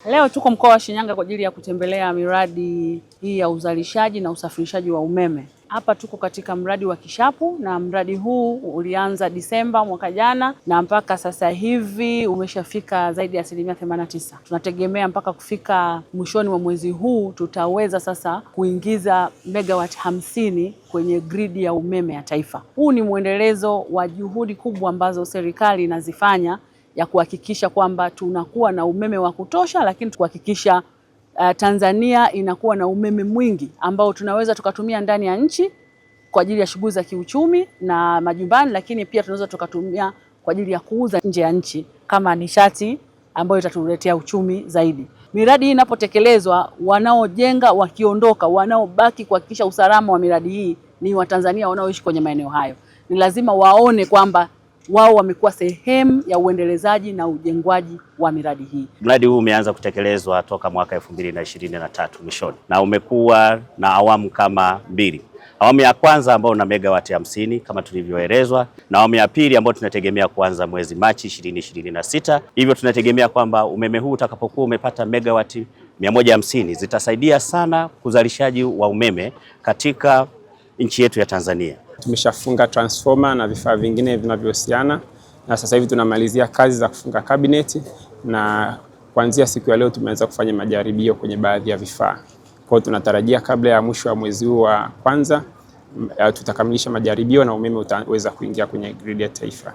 Leo tuko mkoa wa Shinyanga kwa ajili ya kutembelea miradi hii ya uzalishaji na usafirishaji wa umeme. Hapa tuko katika mradi wa Kishapu na mradi huu ulianza Disemba mwaka jana na mpaka sasa hivi umeshafika zaidi ya 89%. Tunategemea mpaka kufika mwishoni mwa mwezi huu tutaweza sasa kuingiza megawati 50 kwenye gridi ya umeme ya taifa. Huu ni mwendelezo wa juhudi kubwa ambazo serikali inazifanya ya kuhakikisha kwamba tunakuwa na umeme wa kutosha, lakini kuhakikisha Tanzania inakuwa na umeme mwingi ambao tunaweza tukatumia ndani ya nchi kwa ajili ya shughuli za kiuchumi na majumbani, lakini pia tunaweza tukatumia kwa ajili ya kuuza nje ya nchi kama nishati ambayo itatuletea uchumi zaidi. Miradi hii inapotekelezwa, wanaojenga wakiondoka, wanaobaki kuhakikisha usalama wa miradi hii ni Watanzania wanaoishi kwenye maeneo hayo. Ni lazima waone kwamba wao wamekuwa sehemu ya uendelezaji na ujengwaji wa miradi hii. Mradi huu umeanza kutekelezwa toka mwaka 2023 mwishoni na umekuwa na awamu kama mbili. Awamu ya kwanza ambayo una megawati 50 kama tulivyoelezwa, na awamu ya pili ambayo tunategemea kuanza mwezi Machi 2026. Hivyo tunategemea kwamba umeme huu utakapokuwa umepata megawati 150 zitasaidia sana uzalishaji wa umeme katika nchi yetu ya Tanzania. Tumeshafunga transformer na vifaa vingine vinavyohusiana, na sasa hivi tunamalizia kazi za kufunga kabineti, na kuanzia siku ya leo tumeanza kufanya majaribio kwenye baadhi ya vifaa. Kwa hiyo tunatarajia kabla ya mwisho wa mwezi huu wa kwanza tutakamilisha majaribio na umeme utaweza kuingia kwenye gridi ya taifa.